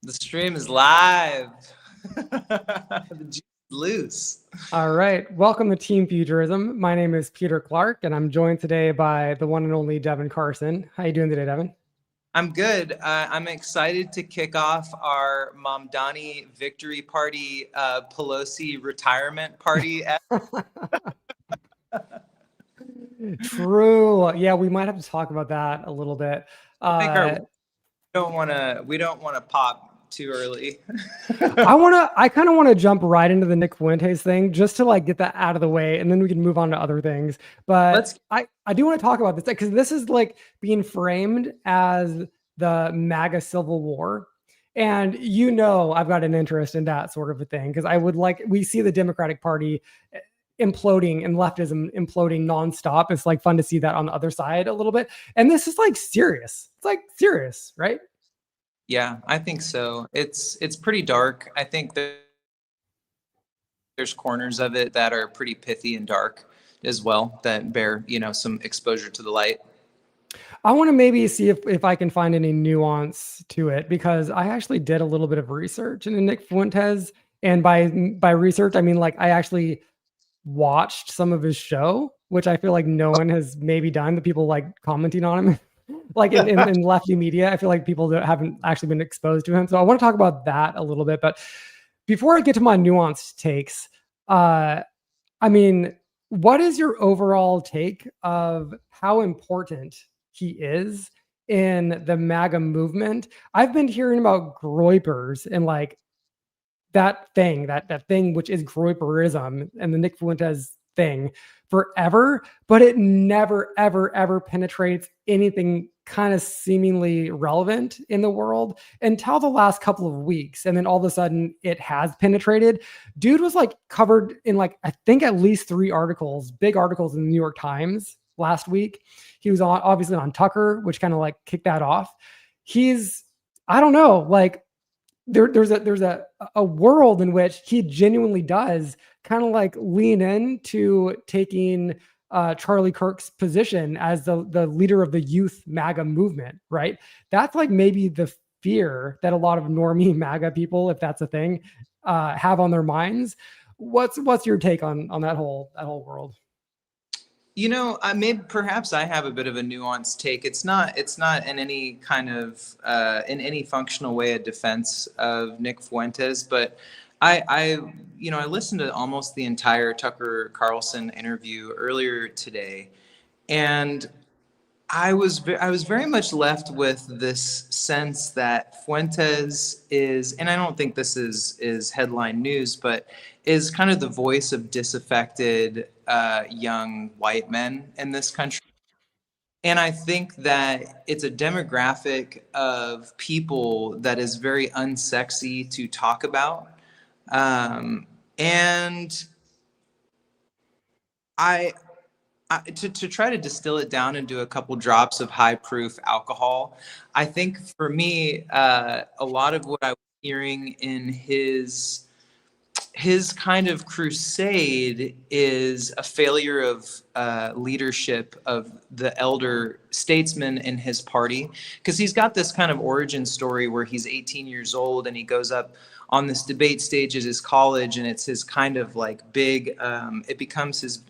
The stream is live. The juice is loose. All right. Welcome to Team Futurism. My name is Peter Clark, and I'm joined today by the one and only Devin Carson. How you doing today, Devin? I'm good. I'm excited to kick off our Mamdani victory party, Pelosi retirement party. True. Yeah, we might have to talk about that a little bit. We don't want to pop too early. I kind of want to jump right into the Nick Fuentes thing just to like get that out of the way, and then we can move on to other things. But I do want to talk about this because this is like being framed as the MAGA civil war. And I've got an interest in that sort of a thing because we see the Democratic Party imploding and leftism imploding nonstop. It's like fun to see that on the other side a little bit. And this is like serious. It's like serious, right? Yeah, I think so. It's pretty dark. I think there's corners of it that are pretty pithy and dark as well that bear, some exposure to the light. I want to maybe see if I can find any nuance to it because I actually did a little bit of research into Nick Fuentes. And by research, I mean, like I actually watched some of his show, which I feel like no one has maybe done. The people like commenting on him, like in lefty media, I feel like people that haven't actually been exposed to him. So I want to talk about that a little bit. But before I get to my nuanced takes, I mean, what is your overall take of how important he is in the MAGA movement? I've been hearing about groypers and like that thing which is groyperism and the Nick Fuentes thing forever, but it never, ever, ever penetrates anything kind of seemingly relevant in the world until the last couple of weeks. And then all of a sudden it has penetrated. Dude was like covered in like, I think at least 3 articles, big articles in the New York Times last week. He was obviously on Tucker, which kind of like kicked that off. I don't know, like, there's a world in which he genuinely does kind of like lean into taking Charlie Kirk's position as the leader of the youth MAGA movement, right? That's like maybe the fear that a lot of normie MAGA people, if that's a thing, have on their minds. What's your take on that whole world? Maybe perhaps I have a bit of a nuanced take. It's not in any kind of in any functional way a defense of Nick Fuentes, but I listened to almost the entire Tucker Carlson interview earlier today, and I was very much left with this sense that Fuentes is, and I don't think this is headline news, but is kind of the voice of disaffected young white men in this country. And I think that it's a demographic of people that is very unsexy to talk about. And to try to distill it down into a couple drops of high proof alcohol, I think for me, a lot of what I was hearing in his kind of crusade is a failure of leadership of the elder statesmen in his party, because he's got this kind of origin story where he's 18 years old and he goes up on this debate stage at his college, and it's his kind of like big, it becomes his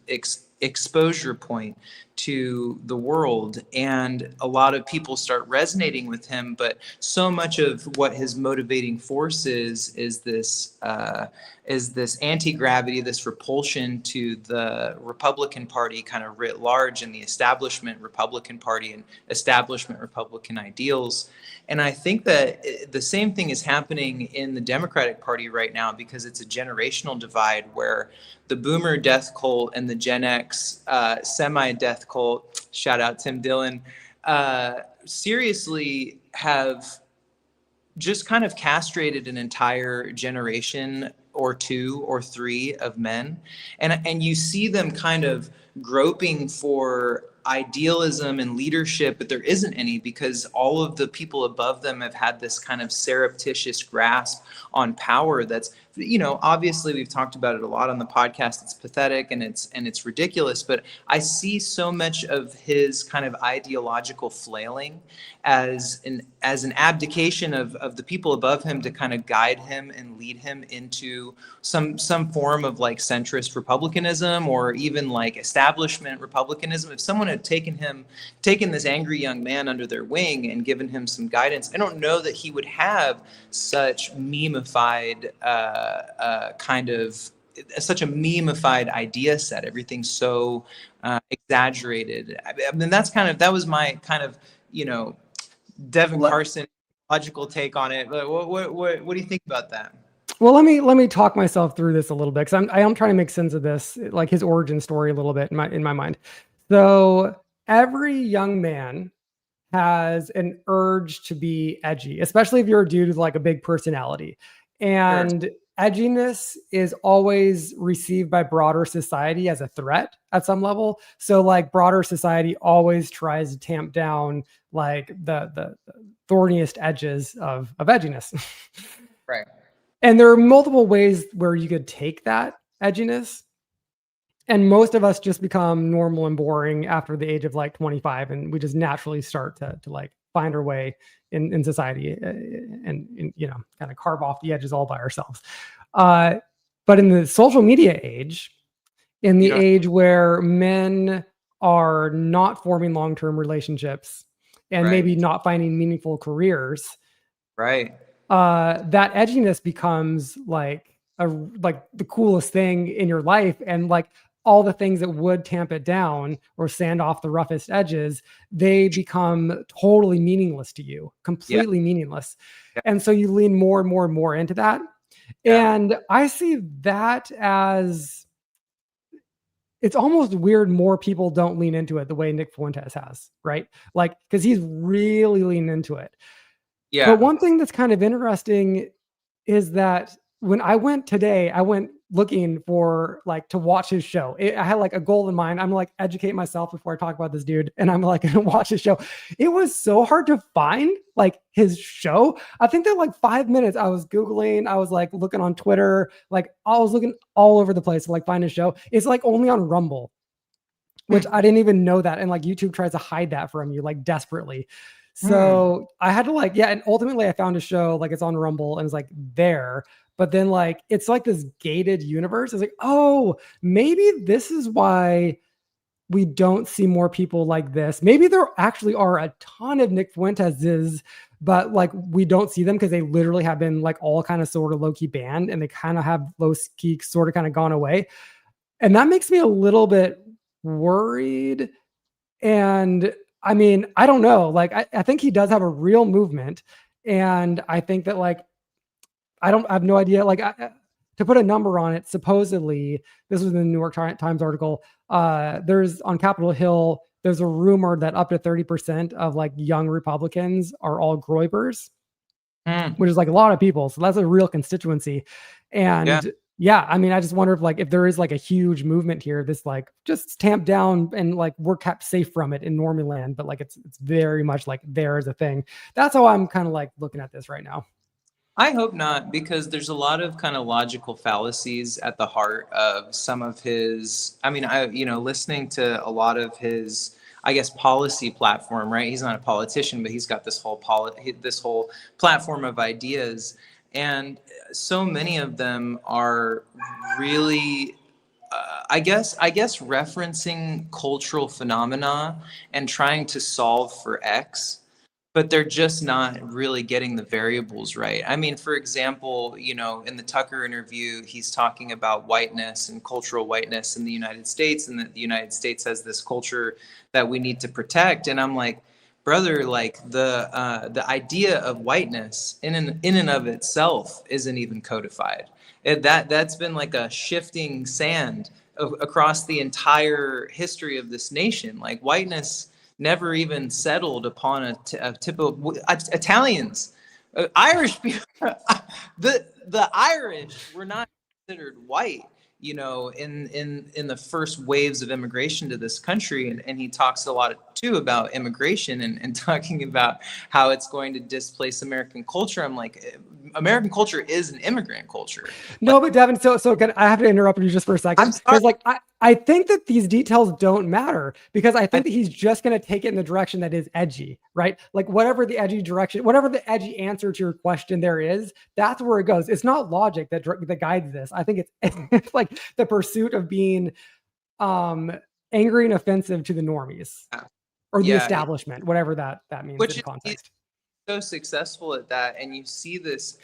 exposure point to the world, and a lot of people start resonating with him. But so much of what his motivating force is this anti-gravity, this repulsion to the Republican Party kind of writ large, and the establishment Republican Party and establishment Republican ideals. And I think that the same thing is happening in the Democratic Party right now, because it's a generational divide where the boomer death cult and the Gen X semi-death cult, shout out Tim Dillon, seriously have just kind of castrated an entire generation or 2 or 3 of men. And you see them kind of groping for idealism and leadership, but there isn't any, because all of the people above them have had this kind of surreptitious grasp on power that's, obviously we've talked about it a lot on the podcast. It's pathetic and it's ridiculous, but I see so much of his kind of ideological flailing as as an abdication of the people above him to kind of guide him and lead him into some form of like centrist republicanism or even like establishment republicanism. If someone had taken this angry young man under their wing and given him some guidance, I don't know that he would have such memified such a memified idea set. Everything's so exaggerated. I mean, that was my kind of, Devin Carson logical take on it. What do you think about that? Well, let me talk myself through this a little bit, because I am trying to make sense of this, like his origin story a little bit in my mind. So every young man has an urge to be edgy, especially if you're a dude with like a big personality. And sure, edginess is always received by broader society as a threat at some level. So like broader society always tries to tamp down like the thorniest edges of edginess. Right. And there are multiple ways where you could take that edginess. And most of us just become normal and boring after the age of like 25. And we just naturally start to like find our way in society and kind of carve off the edges all by ourselves. But in the social media age, in the age where men are not forming long-term relationships and right, maybe not finding meaningful careers, right, that edginess becomes like the coolest thing in your life, and like all the things that would tamp it down or sand off the roughest edges, they become totally meaningless to you, completely meaningless. Yeah. And so you lean more and more and more into that. Yeah. And I see that as, it's almost weird more people don't lean into it the way Nick Fuentes has, right? Like, because he's really leaning into it. Yeah. But one thing that's kind of interesting is that when I went today, I went looking for like to watch his show. I had like a goal in mind. I'm like, educate myself before I talk about this dude. And I'm like, gonna watch his show. It was so hard to find like his show. I think that like 5 minutes I was Googling, I was like looking on Twitter, like I was looking all over the place to like find his show. It's like only on Rumble, which I didn't even know that. And like YouTube tries to hide that from you like desperately. So I had to like, and ultimately I found a show, like it's on Rumble and it's like there, but then like, it's like this gated universe. It's like, oh, maybe this is why we don't see more people like this. Maybe there actually are a ton of Nick Fuenteses, but like we don't see them because they literally have been like all kind of sort of low-key banned, and they kind of have low-key sort of kind of gone away. And that makes me a little bit worried. And I mean, I don't know. Like, I think he does have a real movement. And I think that like, I have no idea. Like to put a number on it, supposedly, this was in the New York Times article. There's on Capitol Hill, there's a rumor that up to 30% of like young Republicans are all Groypers, which is like a lot of people. So that's a real constituency. And yeah, I mean, I just wonder if there is like a huge movement here that's like just tamped down and like we're kept safe from it in normie land, but like it's very much like there is a thing. That's how I'm kind of like looking at this right now. I hope not, because there's a lot of kind of logical fallacies at the heart of some of his, I mean, listening to a lot of his, I guess, policy platform, right? He's not a politician, but he's got this whole platform of ideas. And so many of them are really, I guess, referencing cultural phenomena and trying to solve for X, but they're just not really getting the variables right. I mean, for example, in the Tucker interview, he's talking about whiteness and cultural whiteness in the United States, and that the United States has this culture that we need to protect. And I'm like, brother, like the idea of whiteness in and of itself isn't even codified. That's been like a shifting sand across the entire history of this nation. Like whiteness never even settled upon a typical Italians, Irish people. the Irish were not considered white, in the first waves of immigration to this country. And he talks a lot too about immigration and talking about how it's going to displace American culture. I'm like, American culture is an immigrant culture. No, but Devin, so I have to interrupt you just for a second. I'm sorry. Like I think that these details don't matter because I think that he's just going to take it in the direction that is edgy, right? Like whatever the edgy direction, whatever the edgy answer to your question there is, that's where it goes. It's not logic that guides this. I think it's like the pursuit of being angry and offensive to the normies or the Yeah, establishment, whatever that means which in is he's context. so successful at that, and you see this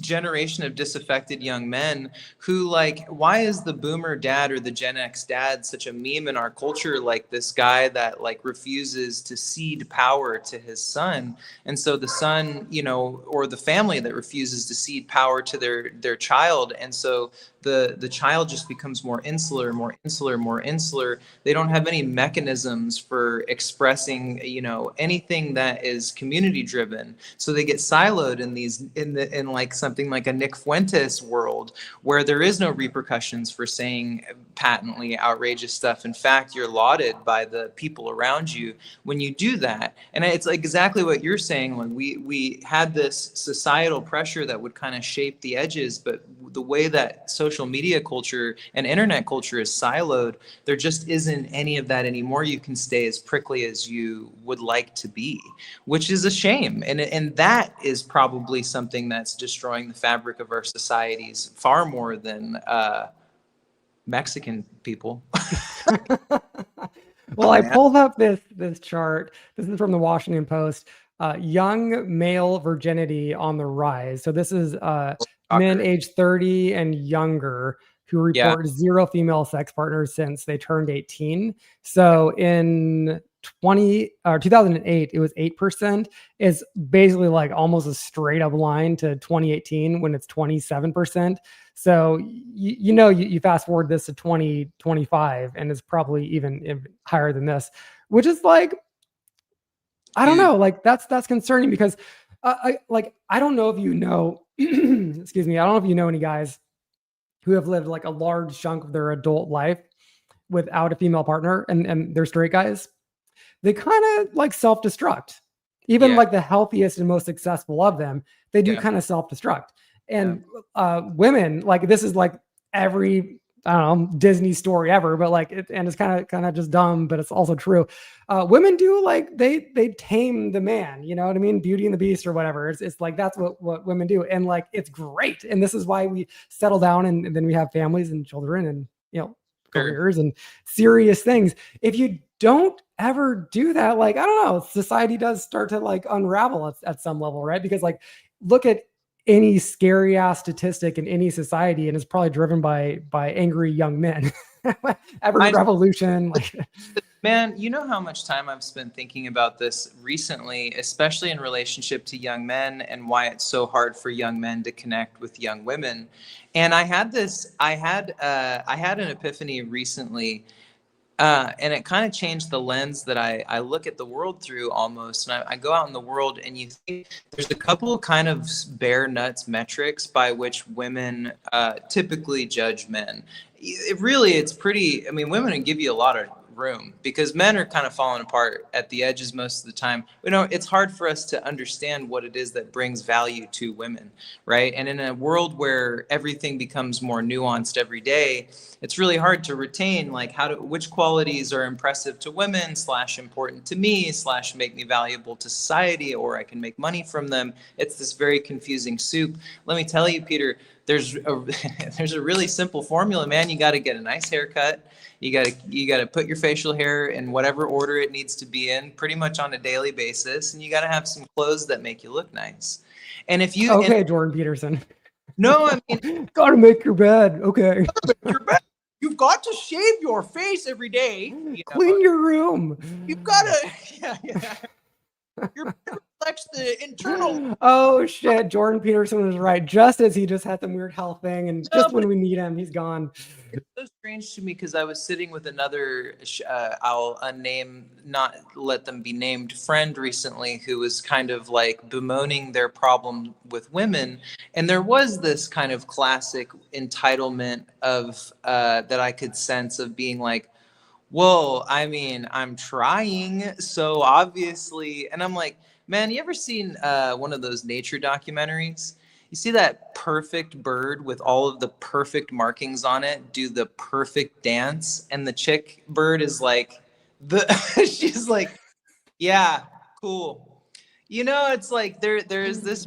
generation of disaffected young men who, like, why is the boomer dad or the Gen X dad such a meme in our culture? Like this guy that like refuses to cede power to his son, and so the son, you know, or the family that refuses to cede power to their child, and so the child just becomes more insular, more insular, more insular. They don't have any mechanisms for expressing, you know, anything that is community driven, so they get siloed in these in like something like a Nick Fuentes world where there is no repercussions for saying patently outrageous stuff. In fact, you're lauded by the people around you when you do that. And it's like exactly what you're saying. Like we had this societal pressure that would kind of shape the edges, but the way that social media culture and internet culture is siloed, there just isn't any of that anymore. You can stay as prickly as you would like to be, which is a shame. And that is probably something that's destroying the fabric of our societies far more than Mexican people. Well, I pulled up this chart. This is from the Washington Post. Young male virginity on the rise. So this is men aged 30 and younger who report zero female sex partners since they turned 18. So in 2008, it was 8%. Is basically like almost a straight up line to 2018 when it's 27%. So you fast forward this to 2025 and it's probably even higher than this, which is like, I don't know, like that's concerning because I don't know if you know, excuse me, I don't know if you know any guys who have lived like a large chunk of their adult life without a female partner and they're straight guys. They kind of like self-destruct. Even like the healthiest and most successful of them, they do kind of self-destruct. And women, like this is like every I don't know Disney story ever, but like and it's kind of just dumb, but it's also true. Women do like they tame the man, you know what I mean? Beauty and the Beast or whatever. It's like that's what women do, and like it's great. And this is why we settle down and then we have families and children and careers and serious things. If you don't ever do that, like I don't know, society does start to like unravel at some level, right? Because like look at any scary ass statistic in any society and it's probably driven by angry young men. Every revolution, like man, you know how much time I've spent thinking about this recently, especially in relationship to young men and why it's so hard for young men to connect with young women. And I had an epiphany recently. And it kind of changed the lens that I look at the world through almost. And I go out in the world and you think there's a couple kind of bare nuts metrics by which women typically judge men. It's pretty, I mean, women can give you a lot of room because men are kind of falling apart at the edges most of the time. You know, it's hard for us to understand what it is that brings value to women, right? And in a world where everything becomes more nuanced every day, it's really hard to retain like which qualities are impressive to women / important to me / make me valuable to society, or I can make money from them. It's this very confusing soup. Let me tell you, Peter, there's a really simple formula, man. You got to get a nice haircut. You got to put your facial hair in whatever order it needs to be in pretty much on a daily basis. And you got to have some clothes that make you look nice. And if you, Jordan Peterson. No, I mean, gotta make your bed. Okay. You've got to shave your face every day. Clean your room. You've got to, Your bed reflects the internal. Oh shit, Jordan Peterson was right. Just as he just had some weird health thing, and just when we need him, he's gone. It's so strange to me because I was sitting with another, I'll not let them be named, friend recently who was kind of like bemoaning their problem with women, and there was this kind of classic entitlement of that I could sense of being like, well, I mean, I'm trying, so obviously, and I'm like, man, you ever seen one of those nature documentaries? you see that perfect bird with all of the perfect markings on it do the perfect dance, and the chick bird is like the she's like, yeah, cool. It's like there's this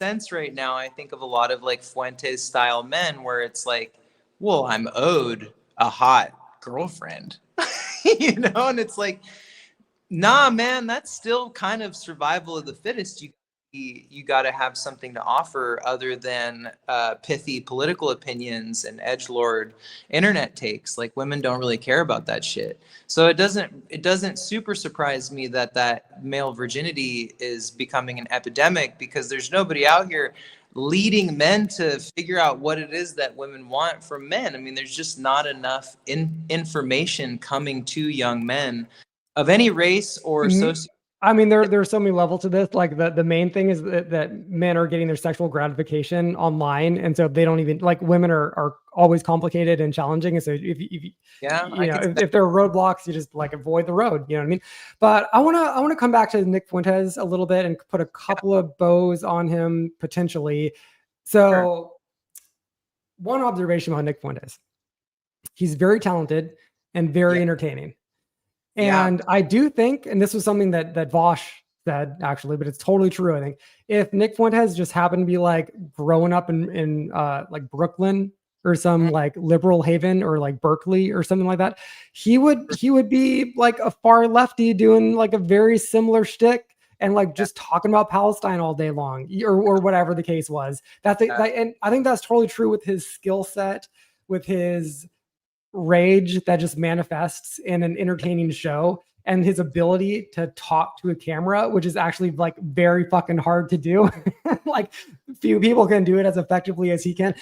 sense right now, I think, of a lot of like Fuentes style men where it's like, well, I'm owed a hot girlfriend. And it's like, nah, man, that's still kind of survival of the fittest. You got to have something to offer other than pithy political opinions and edgelord internet takes. Like, women don't really care about that shit. So it doesn't super surprise me that male virginity is becoming an epidemic, because there's nobody out here leading men to figure out what it is that women want from men. I mean, there's just not enough information coming to young men of any race or socio. I mean, there's so many levels to this. Like the main thing is that men are getting their sexual gratification online, and so they don't even like, women are always complicated and challenging. And so Yeah, if there are roadblocks, you just like avoid the road. You know what I mean? But I wanna come back to Nick Fuentes a little bit and put a couple of bows on him potentially. So Sure. one observation about Nick Fuentes: he's very talented and very Yeah. entertaining. Yeah. And I do think, and this was something that Vosh said actually, but it's totally true. I think if Nick Fuentes just happened to be like growing up in like Brooklyn or some like liberal haven, or like Berkeley or something like that, he would be like a far lefty doing like a very similar shtick and like just talking about Palestine all day long, or whatever the case was. And I think that's totally true with his skill set, with his rage that just manifests in an entertaining show, and his ability to talk to a camera, which is actually like very fucking hard to do. Like, few people can do it as effectively as he can.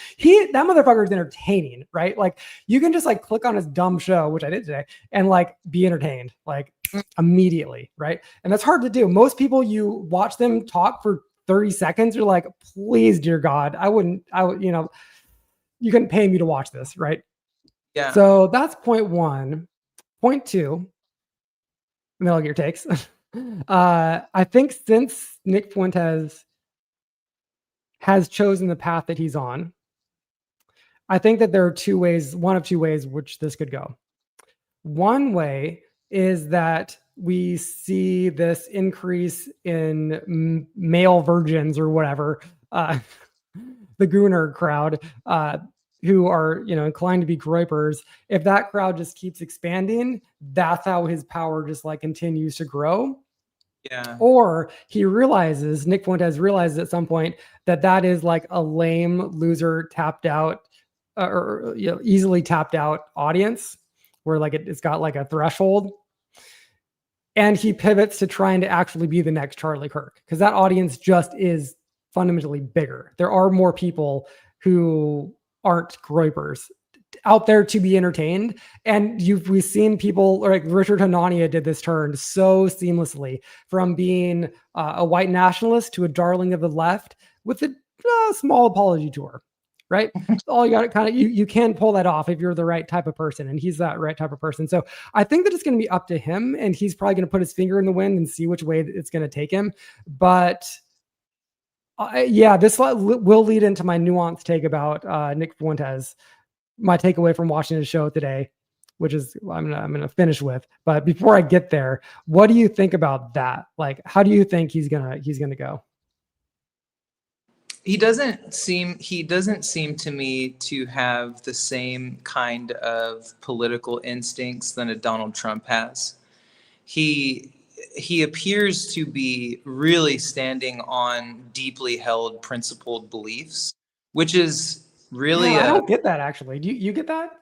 That motherfucker is entertaining, right? Like, you can just like click on his dumb show, which I did today, and like be entertained like immediately, right? And that's hard to do. Most people, you watch them talk for 30 seconds, you're like, please, dear God, I would, you couldn't pay me to watch this, right? Yeah. So that's point one. Point two, and then I'll get your takes. I think since Nick Fuentes has chosen the path that he's on, I think that there are one of two ways which this could go. One way is that we see this increase in male virgins or whatever, the Gooner crowd, who are inclined to be groypers. If that crowd just keeps expanding, that's how his power just like continues to grow. Yeah. Or Nick Fuentes realizes at some point that is like a lame loser, tapped out, or easily tapped out audience, where like it's got like a threshold, and he pivots to trying to actually be the next Charlie Kirk, because that audience just is fundamentally bigger. There are more people who aren't groypers out there to be entertained. And we've seen people like Richard Hanania did this turn so seamlessly, from being a white nationalist to a darling of the left with a small apology tour, right? All you got to kind of, you can pull that off if you're the right type of person, and he's that right type of person. So I think that it's going to be up to him, and he's probably going to put his finger in the wind and see which way it's going to take him. But this will lead into my nuanced take about Nick Fuentes. My takeaway from watching his show today, which is I'm gonna finish with. But before I get there, what do you think about that? Like, how do you think he's gonna go? He doesn't seem to me to have the same kind of political instincts than a Donald Trump has. He appears to be really standing on deeply held principled beliefs, which is really I don't get that, actually. Do you get that?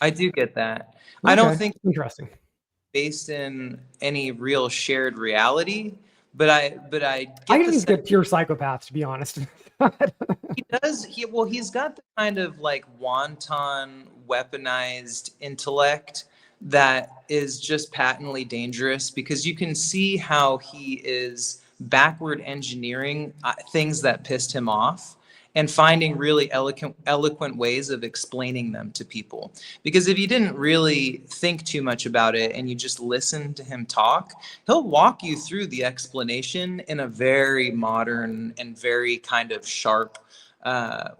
I do get that. Okay. I don't think Interesting. based in any real shared reality, but I I get the just sense get pure psychopaths, to be honest. he's got the kind of like wanton weaponized intellect that is just patently dangerous, because you can see how he is backward engineering things that pissed him off, and finding really eloquent ways of explaining them to people. Because if you didn't really think too much about it and you just listen to him talk, he'll walk you through the explanation in a very modern and very kind of sharp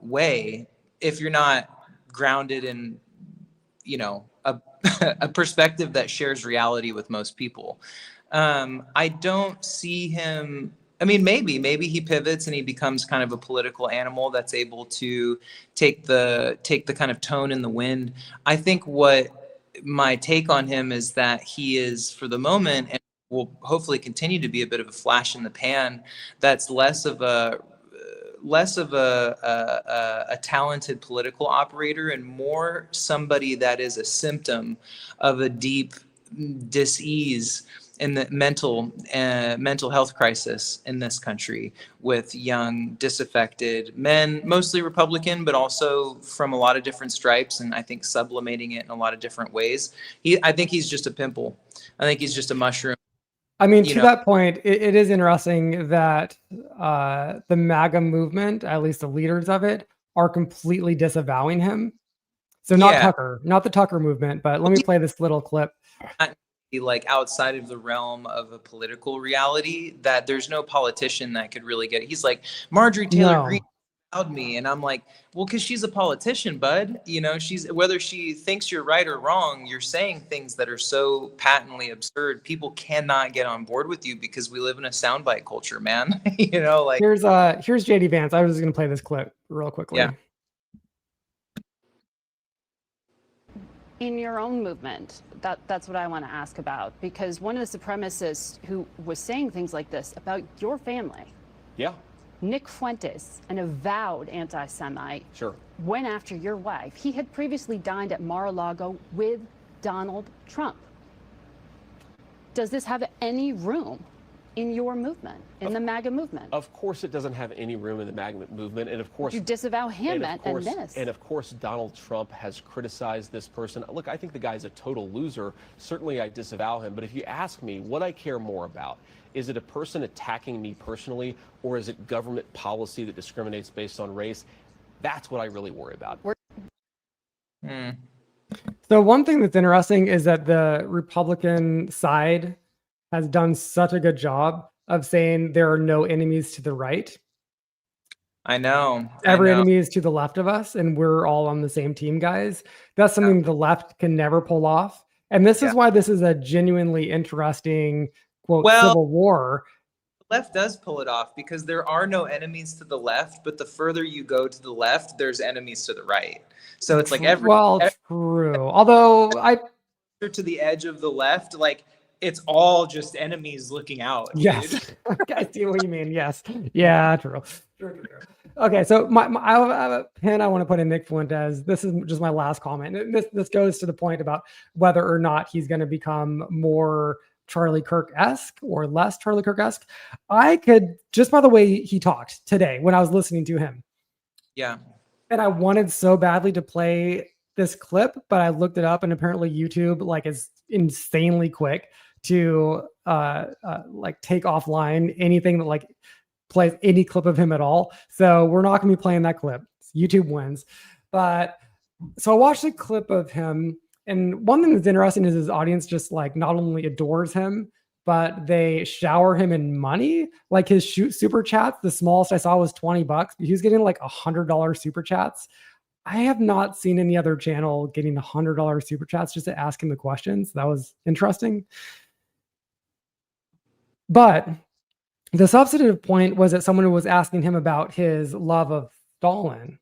way. If you're not grounded in, you know, a perspective that shares reality with most people. I don't see him. I mean, maybe he pivots and he becomes kind of a political animal that's able to take the kind of tone in the wind. I think what my take on him is that he is, for the moment, and will hopefully continue to be, a bit of a flash in the pan. That's less of a talented political operator and more somebody that is a symptom of a deep dis-ease in the mental health crisis in this country, with young disaffected men, mostly Republican, but also from a lot of different stripes, and I think sublimating it in a lot of different ways. I think he's just a pimple. I think he's just a mushroom. I mean, to that point, it is interesting that the MAGA movement, at least the leaders of it, are completely disavowing him. So not Tucker, not the Tucker movement, but let me play this little clip. Like outside of the realm of a political reality, that there's no politician that could really get it. He's like, Marjorie Taylor Greene allowed me, and I'm like, well, because she's a politician, bud. You know, she's, whether she thinks you're right or wrong, you're saying things that are so patently absurd. People cannot get on board with you because we live in a soundbite culture, man. You know, like here's JD Vance. I was just gonna play this clip real quickly. Yeah. In your own movement, that's what I want to ask about, because one of the supremacists who was saying things like this about your family, Nick Fuentes, an avowed anti-Semite, went after your wife. He had previously dined at Mar-a-Lago with Donald Trump. Does this have any room in your movement, in the MAGA movement? Of course it doesn't have any room in the MAGA movement, and of course you disavow him and this. And of course Donald Trump has criticized this person. Look, I think the guy's a total loser. Certainly I disavow him, but if you ask me what I care more about, is it a person attacking me personally, or is it government policy that discriminates based on race? That's what I really worry about. So one thing that's interesting is that the Republican side has done such a good job of saying there are no enemies to the right. I know. Every enemy is to the left of us, and we're all on the same team, guys. That's something the left can never pull off. And this is why this is a genuinely interesting, quote, civil war. The left does pull it off, because there are no enemies to the left, but the further you go to the left, there's enemies to the right. So it's like true. Although to the edge of the left, like, it's all just enemies looking out. Yes. I see what you mean. Yes. Yeah, true. Okay, so I have a pin I want to put in Nick Fuentes. This is just my last comment. This goes to the point about whether or not he's going to become more Charlie Kirk-esque or less Charlie Kirk-esque. I could, just by the way he talked today when I was listening to him. Yeah. And I wanted so badly to play this clip, but I looked it up, and apparently YouTube is insanely quick to take offline anything that plays any clip of him at all. So we're not going to be playing that clip. YouTube wins. But so I watched a clip of him, and one thing that's interesting is his audience just not only adores him, but they shower him in money. Like his super chats, the smallest I saw was $20, but he was getting $100 super chats. I have not seen any other channel getting $100 super chats just to ask him the questions. That was interesting. But the substantive point was that someone was asking him about his love of Stalin.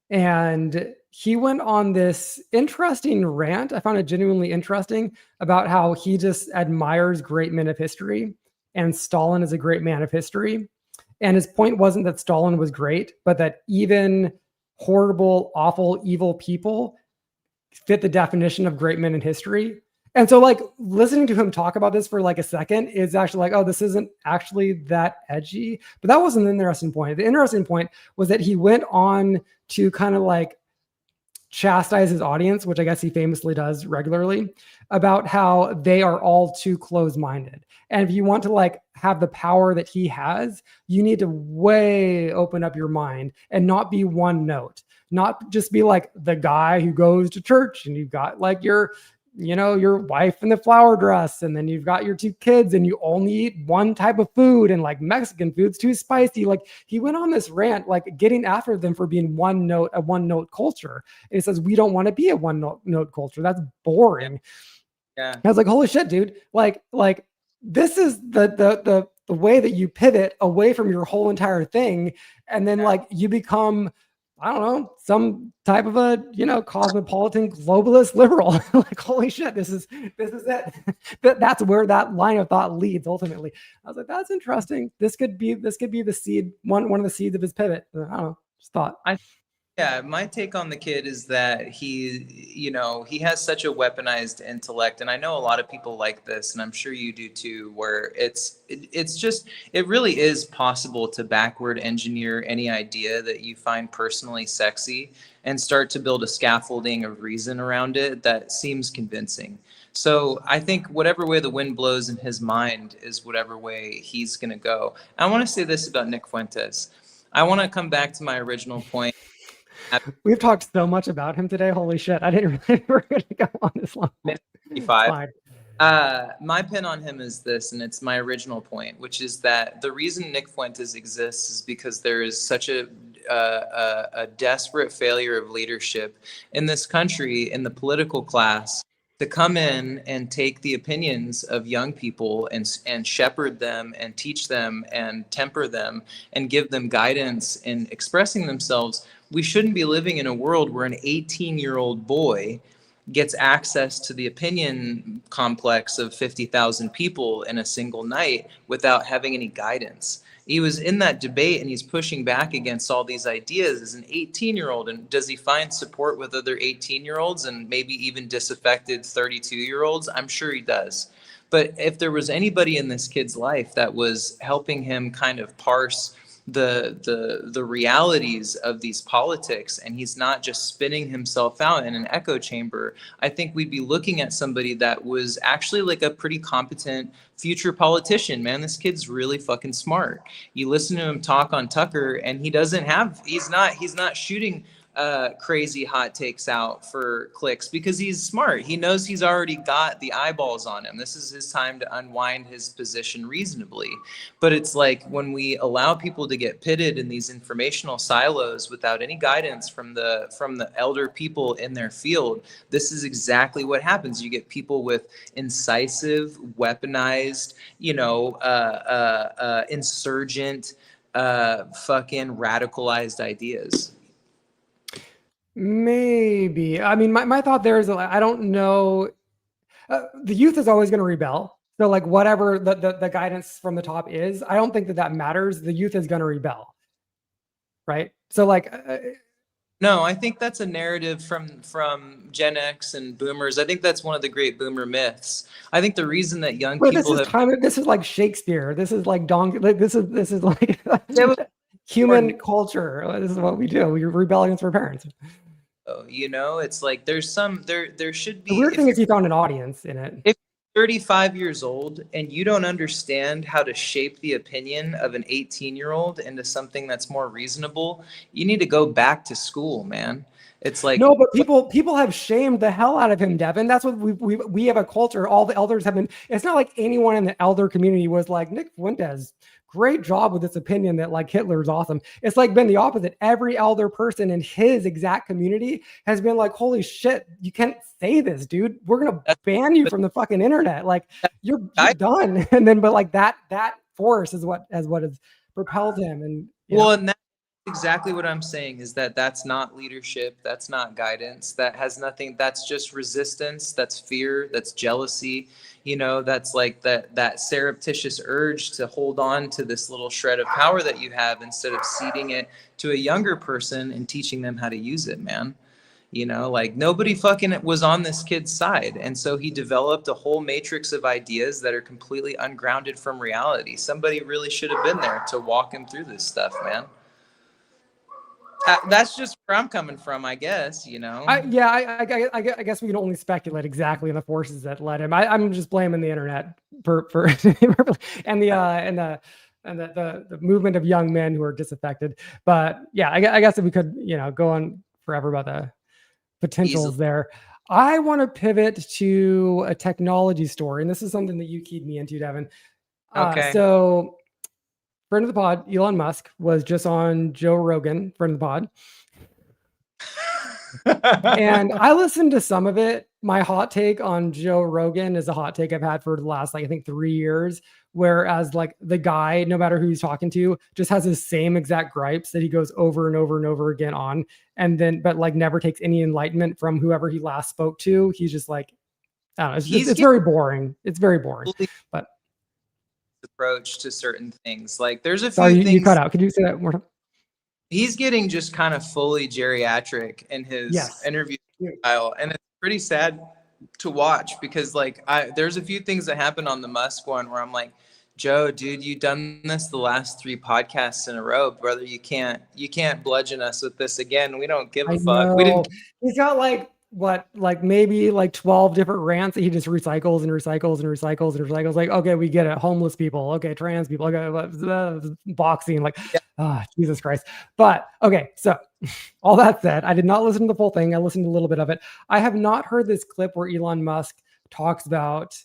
And he went on this interesting rant. I found it genuinely interesting about how he just admires great men of history, and Stalin is a great man of history. And his point wasn't that Stalin was great, but that even horrible, awful, evil people fit the definition of great men in history. And so listening to him talk about this for a second is actually oh, this isn't actually that edgy. But that wasn't the interesting point. The interesting point was that he went on to kind of chastise his audience, which I guess he famously does regularly, about how they are all too close-minded. And if you want to like have the power that he has, you need to way open up your mind and not be one note, not just be like the guy who goes to church and you've got like your wife in the flower dress, and then you've got your 2 kids and you only eat one type of food, and like Mexican food's too spicy. Like he went on this rant, like getting after them for being a one note culture. And he says, we don't want to be a one note culture. That's boring. Yeah. I was like, holy shit, dude. Like this is the way that you pivot away from your whole entire thing. And then like you become, I don't know, some type of a, cosmopolitan globalist liberal. Like, holy shit, this is it. That's where that line of thought leads ultimately. I was like, that's interesting. This could be the seed, one of the seeds of his pivot. I don't know, just thought. Yeah, my take on the kid is that he has such a weaponized intellect, and I know a lot of people like this, and I'm sure you do too, where it really is possible to backward engineer any idea that you find personally sexy and start to build a scaffolding of reason around it that seems convincing. So I think whatever way the wind blows in his mind is whatever way he's going to go. I want to say this about Nick Fuentes. I want to come back to my original point. We've talked so much about him today. Holy shit. I didn't really we're going to go on this long. 55. My pin on him is this, and it's my original point, which is that the reason Nick Fuentes exists is because there is such a desperate failure of leadership in this country, in the political class, to come in and take the opinions of young people and shepherd them and teach them and temper them and give them guidance in expressing themselves. We shouldn't be living in a world where an 18-year-old boy gets access to the opinion complex of 50,000 people in a single night without having any guidance. He was in that debate and he's pushing back against all these ideas as an 18-year-old. And does he find support with other 18-year-olds and maybe even disaffected 32-year-olds? I'm sure he does. But if there was anybody in this kid's life that was helping him kind of parse the realities of these politics, and he's not just spinning himself out in an echo chamber, I think we'd be looking at somebody that was actually like a pretty competent future politician. Man, this kid's really fucking smart. You listen to him talk on Tucker, and he's not shooting crazy hot takes out for clicks because he's smart. He knows he's already got the eyeballs on him. This is his time to unwind his position reasonably. But it's like when we allow people to get pitted in these informational silos without any guidance from the elder people in their field, this is exactly what happens. You get people with incisive, weaponized, insurgent, fucking radicalized ideas. Maybe. I mean, my thought there is, I don't know. The youth is always going to rebel. So like whatever the guidance from the top is, I don't think that matters. The youth is going to rebel. Right. So like. No, I think that's a narrative from Gen X and boomers. I think that's one of the great boomer myths. I think the reason that young people this is like Shakespeare. This is like this is like human culture. This is what we do. We rebel against our parents. It's like there should be. The weird thing is you found an audience in it. If you're 35 years old and you don't understand how to shape the opinion of an 18-year-old into something that's more reasonable, you need to go back to school, man. It's like no, but people have shamed the hell out of him, Devin. That's what we have a culture. All the elders have been. It's not like anyone in the elder community was like, Nick Fuentes, great job with this opinion that like Hitler's awesome. It's like been the opposite. Every elder person in his exact community has been like, holy shit, you can't say this, dude. We're gonna ban you from the fucking internet. Like you're done. And then, but like that force is what has propelled him. And and that's exactly what I'm saying is that's not leadership. That's not guidance. That has nothing. That's just resistance. That's fear. That's jealousy. That's like that surreptitious urge to hold on to this little shred of power that you have instead of ceding it to a younger person and teaching them how to use it, man. Like nobody fucking was on this kid's side. And so he developed a whole matrix of ideas that are completely ungrounded from reality. Somebody really should have been there to walk him through this stuff, man. That's just where I'm coming from, I guess, you know. I guess we can only speculate exactly on the forces that led him. I'm just blaming the internet for and the movement of young men who are disaffected. But yeah, I guess if we could, go on forever about the potentials Easily. there. I want to pivot to a technology story, and this is something that you keyed me into, Devin. Okay. So, friend of the pod, Elon Musk, was just on Joe Rogan, friend of the pod. And I listened to some of it. My hot take on Joe Rogan is a hot take I've had for the last, I think 3 years. Whereas the guy, no matter who he's talking to, just has the same exact gripes that he goes over and over and over again on. And then, but never takes any enlightenment from whoever he last spoke to. He's just I don't know. It's very boring. It's very boring. But approach to certain things. There's a few sorry, things you cut out. Could you say that more time? He's getting just kind of fully geriatric in his interview style, and it's pretty sad to watch because there's a few things that happened on the Musk one where I'm like, Joe, dude, you've done this the last 3 podcasts in a row, brother. You can't bludgeon us with this again. We don't give a fuck. We didn't. He's got maybe 12 different rants that he just recycles and recycles and recycles and recycles. Okay, we get it. Homeless people. Okay, trans people. Okay, boxing. Jesus Christ. But okay, so all that said, I did not listen to the full thing. I listened to a little bit of it. I have not heard this clip where Elon Musk talks about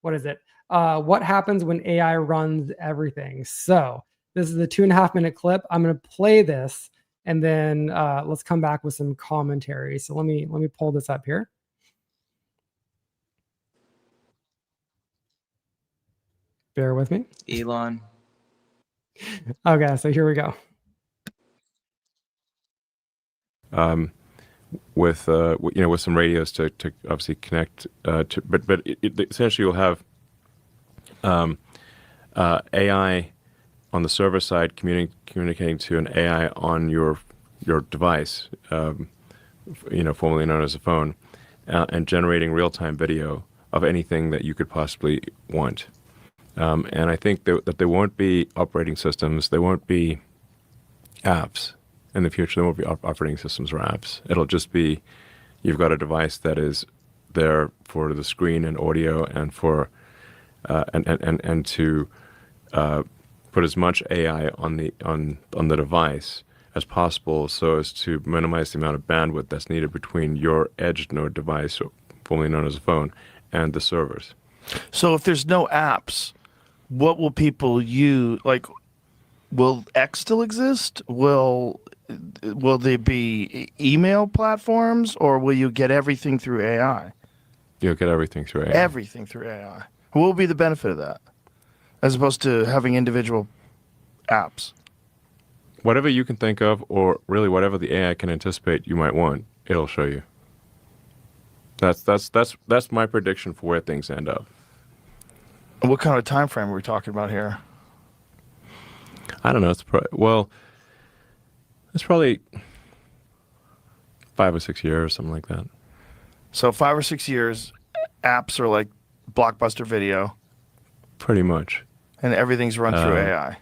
what happens when AI runs everything. So this is a 2.5 minute clip. I'm going to play this. And then let's come back with some commentary. So let me pull this up here. Bear with me. Elon. Okay, so here we go. With some radios to obviously connect to, but essentially you'll have AI on the server side communicating to an AI on your device, formerly known as a phone, and generating real-time video of anything that you could possibly want. And I think that there won't be operating systems, there won't be apps in the future. There won't be operating systems or apps. It'll just be you've got a device that is there for the screen and audio and for and to put as much AI on the device as possible, so as to minimize the amount of bandwidth that's needed between your edge node device, formerly known as a phone, and the servers. So if there's no apps, what will people use? Will X still exist? Will there be email platforms, or will you get everything through AI? You'll get everything through AI. Everything through AI. What will be the benefit of that, as opposed to having individual apps? Whatever you can think of, or really whatever the AI can anticipate you might want, it'll show you. That's my prediction for where things end up. What kind of time frame are we talking about here? I don't know. It's probably 5 or 6 years, something like that. So 5 or 6 years, apps are like Blockbuster Video. Pretty much. And everything's run through AI.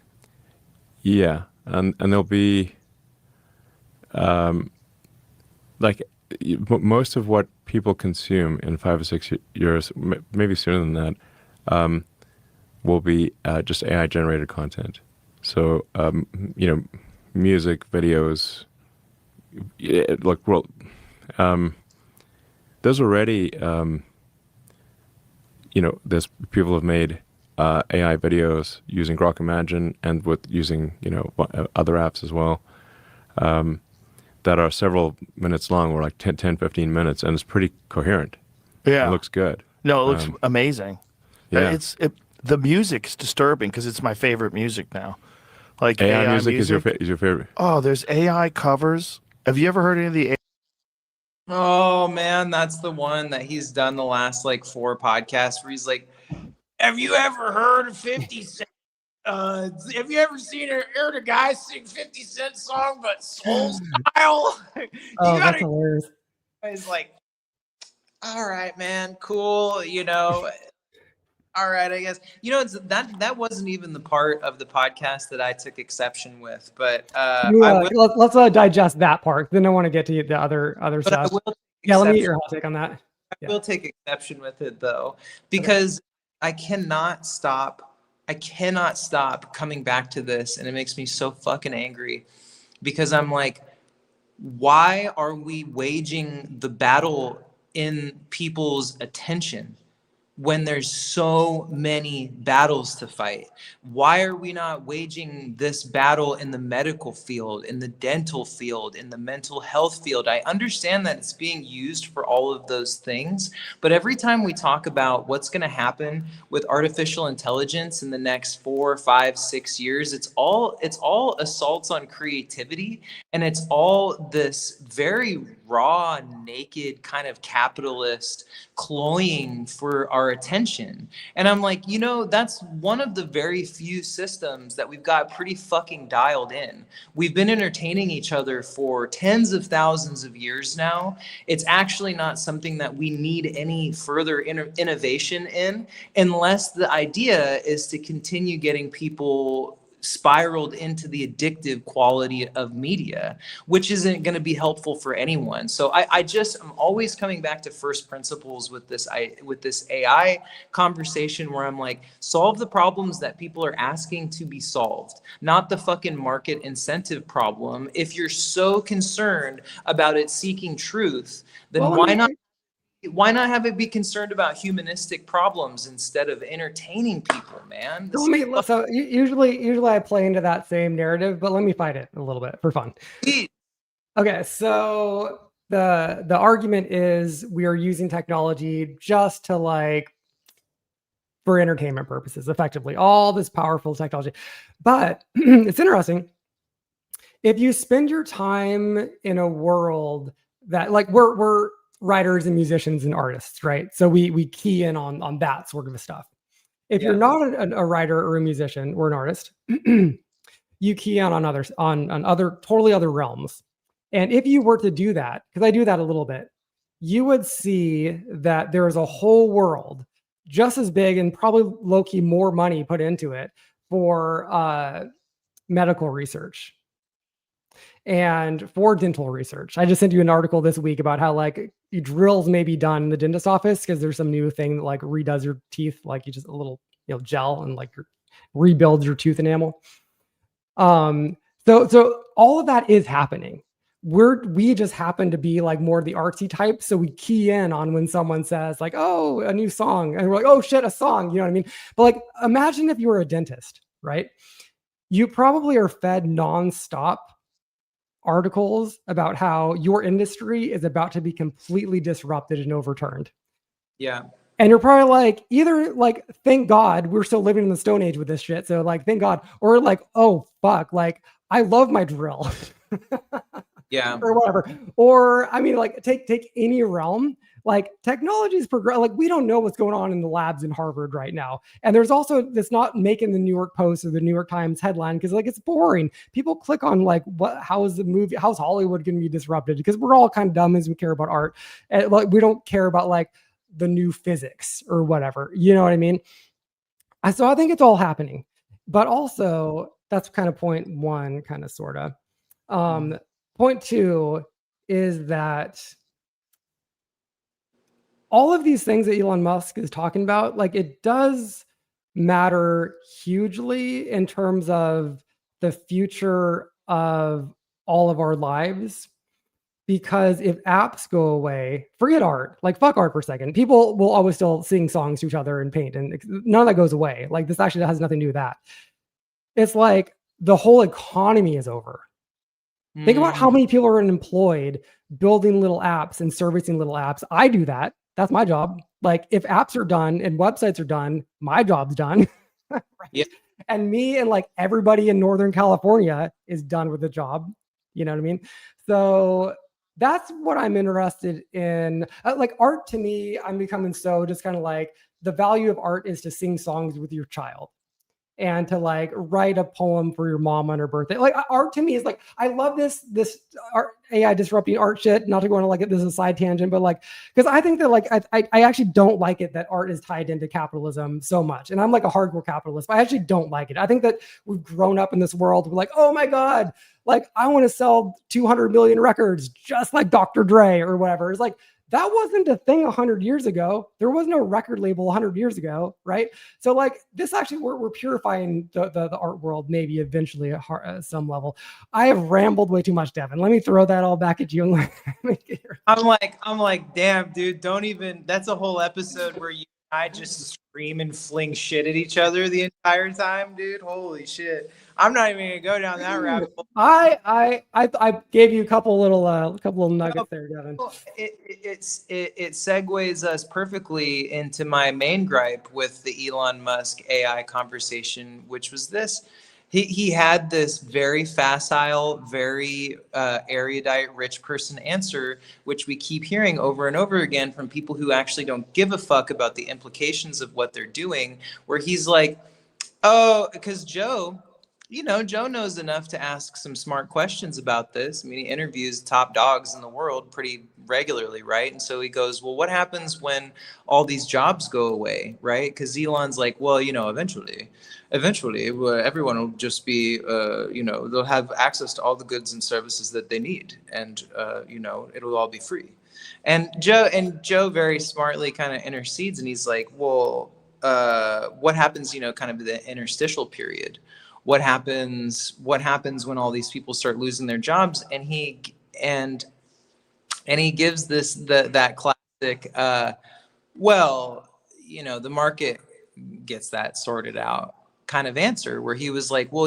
Yeah, and there'll be most of what people consume in 5 or 6 years, maybe sooner than that, will be just AI generated content. So music, videos, there's already there's people have made AI videos using Grok Imagine and using other apps as well, that are several minutes long, or 10, 15 minutes, and it's pretty coherent. Yeah, it looks good. No, it looks amazing. Yeah, the music's disturbing because it's my favorite music now. AI music is your favorite. Oh, there's AI covers. Have you ever heard any of the? Oh man, that's the one that he's done the last 4 podcasts where he's like, "Have you ever heard of 50 Cent? Have you ever heard a guy sing 50 Cent song but soul style?" That's hilarious. He's like, "All right, man, cool, All right, I guess it's that wasn't even the part of the podcast that I took exception with, but I will. Let's digest that part. Then I want to get to the other But I stuff. will. Yeah, let me get your hot take on that. I will take exception with it though, because I cannot stop. I cannot stop coming back to this, and it makes me so fucking angry because I'm like, why are we waging the battle in people's attention when there's so many battles to fight? Why are we not waging this battle in the medical field, in the dental field, in the mental health field? I understand that it's being used for all of those things, but every time we talk about what's going to happen with artificial intelligence in the next 4, 5, 6 years, it's all assaults on creativity, and it's all this very raw, naked kind of capitalist cloying for our attention. And I'm like, that's one of the very few systems that we've got pretty fucking dialed in. We've been entertaining each other for tens of thousands of years now. It's actually not something that we need any further innovation in, unless the idea is to continue getting people spiraled into the addictive quality of media, which isn't going to be helpful for anyone. So I'm always coming back to first principles with this AI conversation, where I'm like, solve the problems that people are asking to be solved, not the fucking market incentive problem. If you're so concerned about it seeking truth, then why not have it be concerned about humanistic problems instead of entertaining people, man? So usually I play into that same narrative, but let me fight it a little bit for fun. Okay, so the argument is we are using technology just to for entertainment purposes, effectively, all this powerful technology. But it's interesting. If you spend your time in a world that we're writers and musicians and artists, right? So we key in on that sort of stuff. If you're not a writer or a musician or an artist, you key on others, on other totally other realms. And if you were to do that, because I do that a little bit, you would see that there is a whole world just as big and probably low-key more money put into it for medical research and for dental research. I just sent you an article this week about how drills may be done in the dentist office because there's some new thing that redoes your teeth, you just a little gel and rebuilds your tooth enamel. So all of that is happening. We just happen to be more the artsy type, so we key in on when someone says oh, a new song, and we're like, oh shit, a song, you know what I mean? But imagine if you were a dentist, right? You probably are fed nonstop articles about how your industry is about to be completely disrupted and overturned. Yeah. And you're probably either thank God we're still living in the Stone Age with this shit. So thank God, or oh fuck, I love my drill. Yeah. Or whatever. Or I mean, take any realm. Technology's progress. We don't know what's going on in the labs in Harvard right now. And there's also that's not making the New York Post or the New York Times headline because it's boring. People click on how's Hollywood going to be disrupted? Because we're all kind of dumb as we care about art. And we don't care about the new physics or whatever. You know what I mean? So I think it's all happening. But also that's kind of point one, kind of sort of. Point two is that all of these things that Elon Musk is talking about, it does matter hugely in terms of the future of all of our lives. Because if apps go away, forget art, fuck art for a second. People will always still sing songs to each other and paint, and none of that goes away. This actually has nothing to do with that. It's the whole economy is over. Think about how many people are unemployed building little apps and servicing little apps. I do that. That's my job. If apps are done and websites are done, my job's done. Right? Yeah. And me and everybody in Northern California is done with the job. You know what I mean? So that's what I'm interested in. Art to me, I'm becoming so just kind of the value of art is to sing songs with your child. and to like write a poem for your mom on her birthday. Like art to me is like, I love this art, AI disrupting art shit. Not to go on like this is a side tangent, but like, because I think that like I actually don't like it that art is tied into capitalism so much. And I'm like a hardcore capitalist, but I actually don't like it. I think that we've grown up in this world. We're like, oh my God, like I want to sell 200 million records just like Dr. Dre or whatever. It's like, that wasn't a thing 100 years ago. There was no record label 100 years ago, right? So like this actually, we're purifying the art world maybe eventually at some level. I have rambled way too much, Devin. Let me throw that all back at you. I'm like, damn, dude, don't even. That's a whole episode where you and I just scream and fling shit at each other the entire time, dude. Holy shit. I'm not even gonna go down that rabbit hole. I gave you a couple little nuggets there, Devin. It segues us perfectly into my main gripe with the Elon Musk AI conversation, which was this. He had this very facile, very erudite, rich person answer, which we keep hearing over and over again from people who actually don't give a fuck about the implications of what they're doing, where he's like, oh, because Joe knows enough to ask some smart questions about this. I mean, he interviews top dogs in the world pretty regularly, right? And so he goes, well, what happens when all these jobs go away, right? Because Elon's like, well, eventually, everyone will just be, they'll have access to all the goods and services that they need, and it'll all be free. And Joe very smartly kind of intercedes, and he's like, well, what happens, kind of the interstitial period? What happens when all these people start losing their jobs? And he gives that classic, the market gets that sorted out kind of answer, where he was like, well,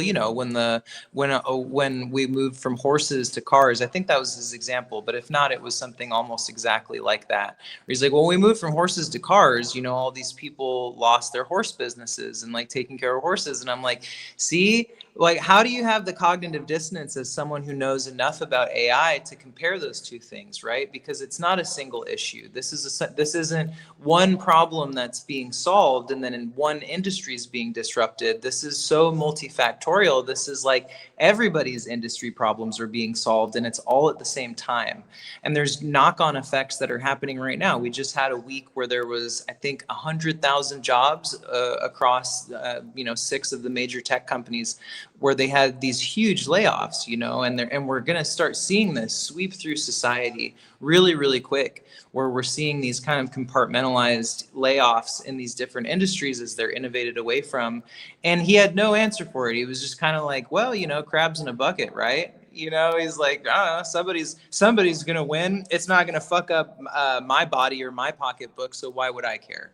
when we moved from horses to cars, I think that was his example, but if not, it was something almost exactly like that, where he's like, well, when we moved from horses to cars, all these people lost their horse businesses and like taking care of horses. And I'm like, see, like, how do you have the cognitive dissonance as someone who knows enough about AI to compare those two things, right? Because it's not a single issue. This isn't one problem that's being solved and then in one industry is being disrupted. This is so multifactorial. This is like everybody's industry problems are being solved, and it's all at the same time. And there's knock-on effects that are happening right now. We just had a week where there was, I think, 100,000 jobs across 6 of the major tech companies, where they had these huge layoffs, and we're going to start seeing this sweep through society really, really quick, where we're seeing these kind of compartmentalized layoffs in these different industries as they're innovated away from. And he had no answer for it. He was just kind of like, well, crabs in a bucket, right? He's like, I don't know, somebody's going to win. It's not going to fuck up my body or my pocketbook, so why would I care?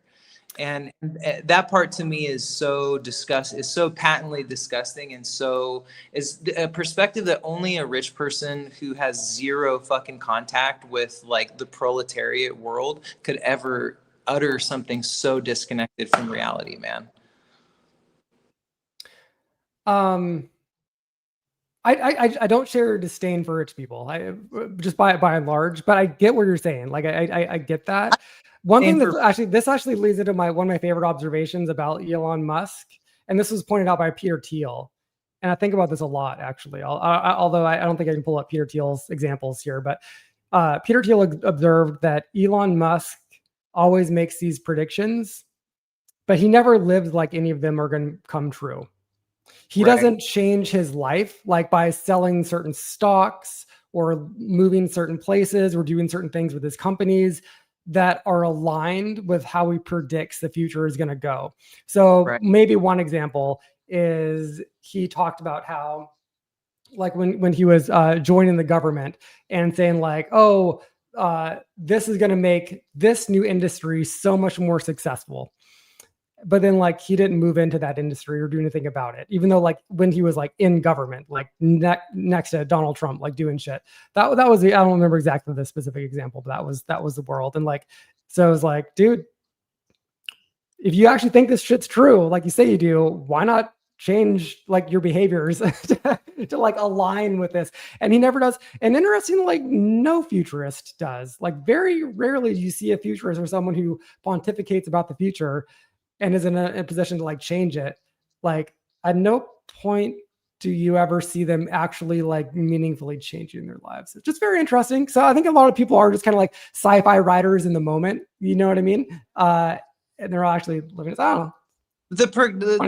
And that part to me is so patently disgusting, and so is a perspective that only a rich person who has zero fucking contact with like the proletariat world could ever utter something so disconnected from reality, man. I don't share disdain for rich people. I just by and large, but I get what you're saying. Like I get that. One thing that actually leads into one of my favorite observations about Elon Musk, and this was pointed out by Peter Thiel, and I think about this a lot actually. Although I don't think I can pull up Peter Thiel's examples here, but Peter Thiel observed that Elon Musk always makes these predictions, but he never lived like any of them are going to come true. He doesn't change his life like by selling certain stocks or moving certain places or doing certain things with his companies that are aligned with how he predicts the future is going to go. So maybe one example is he talked about how, like when he was joining the government and saying like, oh, this is going to make this new industry so much more successful. But then like he didn't move into that industry or do anything about it, even though like when he was like in government, like next to Donald Trump, like doing shit. That was I don't remember exactly the specific example, but that was the world. And like, so I was like, dude, if you actually think this shit's true, like you say you do, why not change like your behaviors to like align with this? And he never does. And interestingly, like no futurist does. Like very rarely do you see a futurist or someone who pontificates about the future and is in a position to like change it, like at no point do you ever see them actually like meaningfully changing their lives. It's just very interesting. So I think a lot of people are just kind of like sci-fi writers in the moment. You know what I mean? And they're all actually living. I don't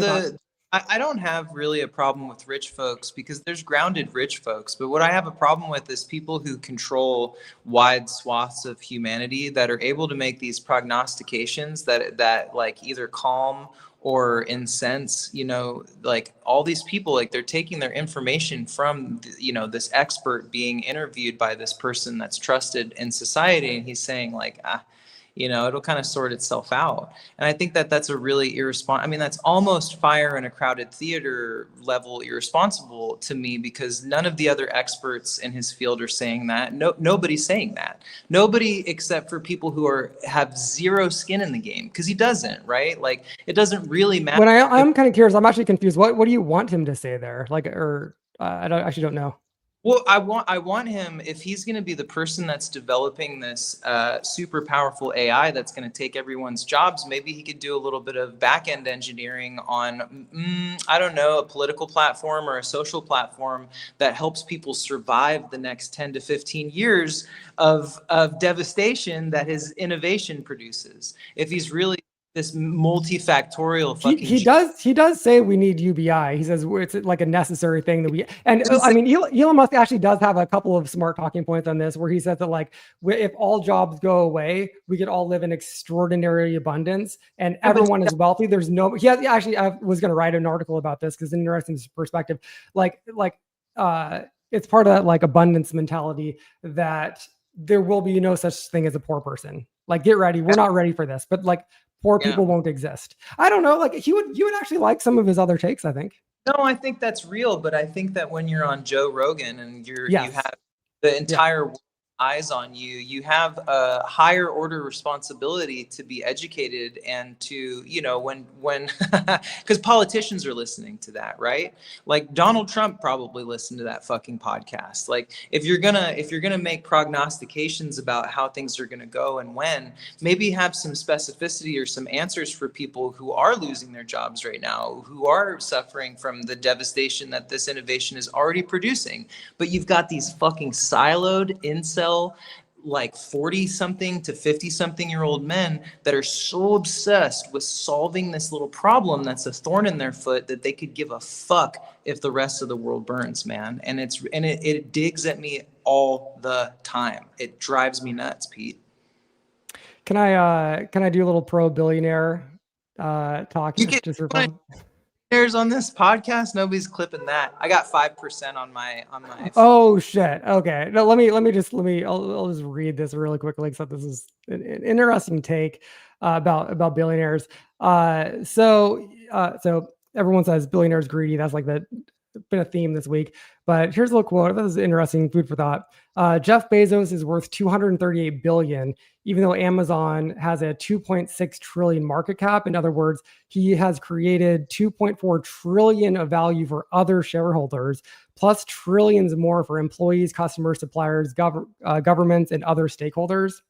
know. I don't have really a problem with rich folks because there's grounded rich folks. But what I have a problem with is people who control wide swaths of humanity that are able to make these prognostications that like either calm or incense, you know, like all these people, like they're taking their information from, you know, this expert being interviewed by this person that's trusted in society. And he's saying like, you know, it'll kind of sort itself out. And I think that that's a really irresponsible, I mean, that's almost fire in a crowded theater level irresponsible to me, because none of the other experts in his field are saying that. Nobody's saying that. Nobody except for people who have zero skin in the game, because he doesn't, right? Like, it doesn't really matter. When I'm kind of curious, I'm actually confused. What do you want him to say there? Like, or I actually don't know. Well, I want him, if he's going to be the person that's developing this super powerful AI that's going to take everyone's jobs, maybe he could do a little bit of back-end engineering on, I don't know, a political platform or a social platform that helps people survive the next 10 to 15 years of devastation that his innovation produces. If he's really this multifactorial fucking he does say we need UBI. He says it's like a necessary thing that we, and I mean, Elon Musk actually does have a couple of smart talking points on this, where he says that like, if all jobs go away, we could all live in extraordinary abundance and everyone is wealthy. There's no, actually, I was going to write an article about this because it's an interesting perspective. It's part of that like abundance mentality that there will be no such thing as a poor person. Like, get ready. We're not ready for this, but like, poor people won't exist. I don't know. Like, you would actually like some of his other takes, I think. No, I think that's real, but I think that when you're on Joe Rogan and you have the entire world eyes on you, you have a higher order responsibility to be educated and to, you know, when because politicians are listening to that, right? Like Donald Trump probably listened to that fucking podcast. Like, if you're gonna make prognostications about how things are gonna go and when, maybe have some specificity or some answers for people who are losing their jobs right now, who are suffering from the devastation that this innovation is already producing. But you've got these fucking siloed incel, like 40 something to 50 something year old men that are so obsessed with solving this little problem that's a thorn in their foot that they could give a fuck if the rest of the world burns, man. And it digs at me all the time. It drives me nuts, Pete. Can I do a little pro billionaire talk? You get shares on this podcast. Nobody's clipping that. I got 5% on my. Oh shit. Okay. No, I'll just read this really quickly, except this is an interesting take about billionaires. So everyone says billionaires greedy. That's like been a theme this week. But here's a little quote. This is interesting, food for thought. Jeff Bezos is worth $238 billion, even though Amazon has a 2.6 trillion market cap. In other words, he has created 2.4 trillion of value for other shareholders, plus trillions more for employees, customers, suppliers, governments, and other stakeholders.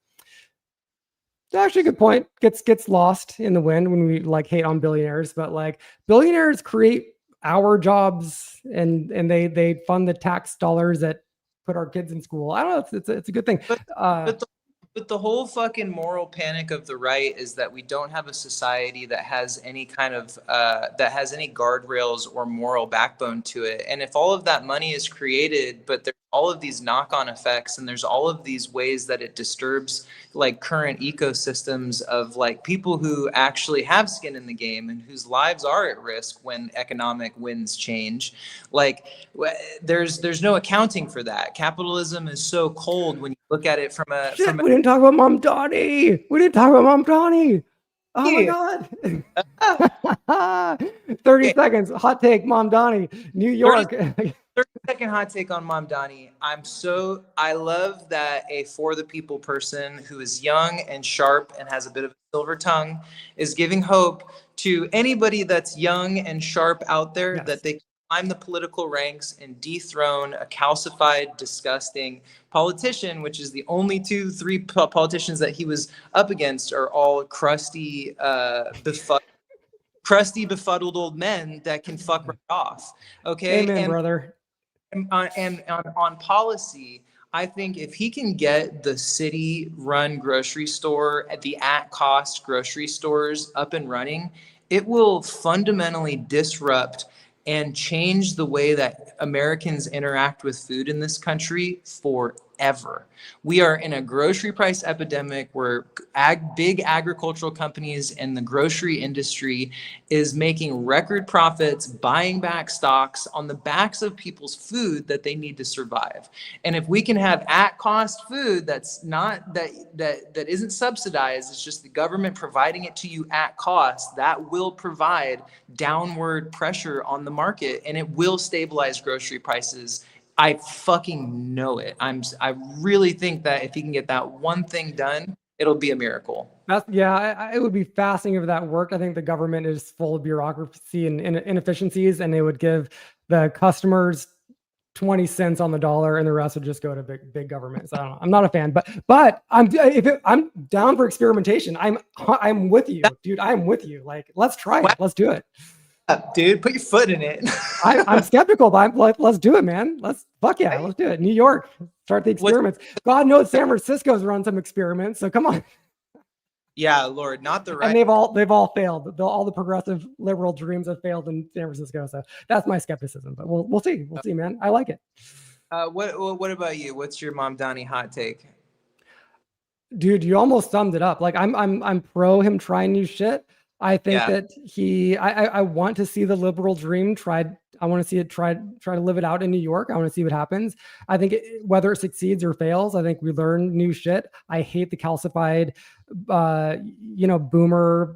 Actually, a good point. Gets lost in the wind when we like hate on billionaires, but like billionaires create our jobs and they fund the tax dollars that put our kids in school. I don't know. It's a good thing. But the whole fucking moral panic of the right is that we don't have a society that has any kind of that has any guardrails or moral backbone to it. And if all of that money is created, but there's all of these knock-on effects and there's all of these ways that it disturbs like current ecosystems of like people who actually have skin in the game and whose lives are at risk when economic winds change, like there's no accounting for that. Capitalism is so cold when you look at it from a we didn't talk about Mamdani. Oh my God. 30 seconds. Hot take, Mamdani, New York. 30-second hot take on Mamdani. I love that a for the people person who is young and sharp and has a bit of a silver tongue is giving hope to anybody that's young and sharp out there, that they climb the political ranks and dethrone a calcified, disgusting politician, which is the only 2-3 politicians that he was up against are all crusty, befuddled crusty, befuddled old men that can fuck right off. Okay. Amen, brother. And on policy, I think if he can get the city-run grocery store at the at-cost grocery stores up and running, it will fundamentally disrupt and change the way that Americans interact with food in this country forever. We are in a grocery price epidemic where big agricultural companies and the grocery industry is making record profits, buying back stocks on the backs of people's food that they need to survive. And if we can have at-cost food that's not that isn't subsidized, it's just the government providing it to you at cost, that will provide downward pressure on the market, and it will stabilize grocery prices. I fucking know it. I really think that if he can get that one thing done, it'll be a miracle. It would be fascinating if that worked. I think the government is full of bureaucracy and inefficiencies, and they would give the customers 20 cents on the dollar, and the rest would just go to big government. So I don't know. I'm not a fan, but I'm down for experimentation. I'm with you, dude. I'm with you. Like, let's try it. Let's do it. Dude, put your foot in it. I'm skeptical, but I'm like, let's do it, man. Let's do it. New York, start the experiments. God knows San Francisco's run some experiments, so come on. Yeah, Lord, not the right. And they've all failed. All the progressive liberal dreams have failed in San Francisco. So that's my skepticism. But we'll see. We'll see, man. I like it. What about you? What's your Mamdani hot take? Dude, you almost summed it up. Like I'm pro him trying new shit. I think that I want to see the liberal dream tried. I want to see it try to live it out in New York. I want to see what happens. I think whether it succeeds or fails, I think we learn new shit. I hate the calcified, boomer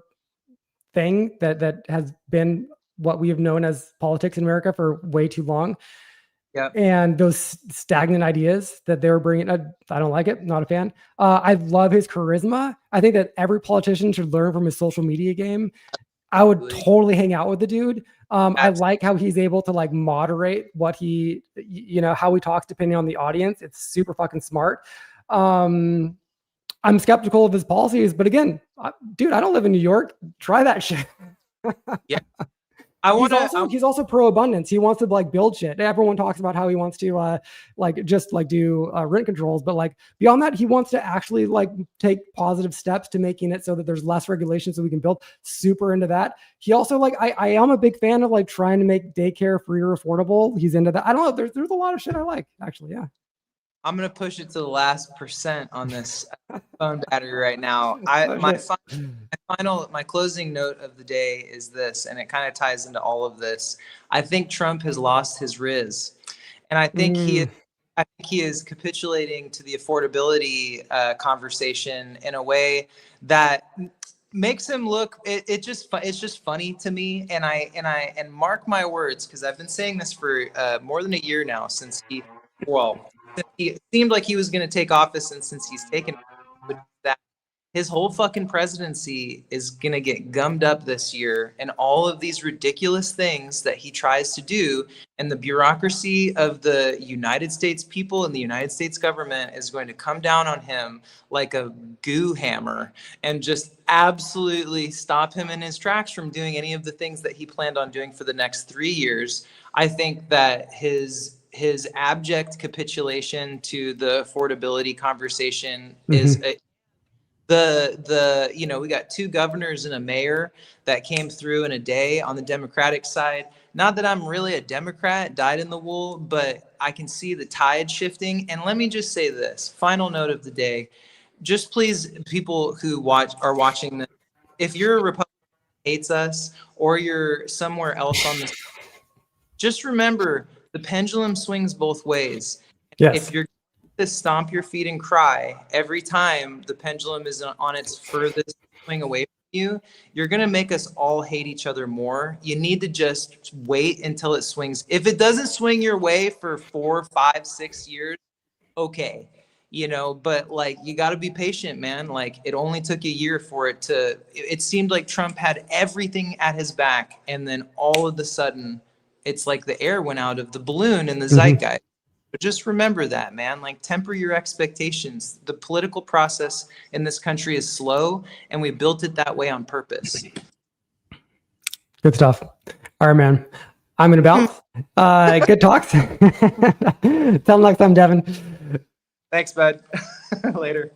thing that has been what we have known as politics in America for way too long. Yeah. And those stagnant ideas that they were bringing, I don't like it. Not a fan. I love his charisma. I think that every politician should learn from his social media game. I would totally hang out with the dude. I like how he's able to like moderate what he, how he talks depending on the audience. It's super fucking smart. I'm skeptical of his policies, but again, dude, I don't live in New York. Try that shit. Yeah. He's also pro abundance. He wants to like build shit. Everyone talks about how he wants to do rent controls, but like beyond that, he wants to actually like take positive steps to making it so that there's less regulation so we can build. Super into that. He also like I am a big fan of like trying to make daycare free or affordable. He's into that. I don't know. There's a lot of shit I like actually. Yeah. I'm gonna push it to the last % on this phone battery right now. My closing note of the day is this, and it kind of ties into all of this. I think Trump has lost his riz, and I think he is capitulating to the affordability conversation in a way that makes him look. It's just funny to me, and mark my words, because I've been saying this for more than a year now since he seemed like he was going to take office, and since he's taken that, his whole fucking presidency is going to get gummed up this year, and all of these ridiculous things that he tries to do, and the bureaucracy of the United States people and the United States government is going to come down on him like a goo hammer and just absolutely stop him in his tracks from doing any of the things that he planned on doing for the next 3 years. I think that his abject capitulation to the affordability conversation is we got 2 governors and a mayor that came through in a day on the Democratic side. Not that I'm really a Democrat, dyed in the wool, but I can see the tide shifting. And let me just say this, final note of the day, just please, people who are watching this, if you're a Republican who hates us or you're somewhere else on this, just remember, the pendulum swings both ways. Yes. If you're going to stomp your feet and cry every time the pendulum is on its furthest swing away from you, you're going to make us all hate each other more. You need to just wait until it swings. If it doesn't swing your way for 4, 5, 6 years, okay. But like, you got to be patient, man. Like, it only took a year for it seemed like Trump had everything at his back. And then all of a sudden, it's like the air went out of the balloon in the zeitgeist. But just remember that, man. Like, temper your expectations. The political process in this country is slow, and we built it that way on purpose. Good stuff. All right, man. I'm going to bounce. Good talks. Till next time, Devin. Thanks, bud. Later.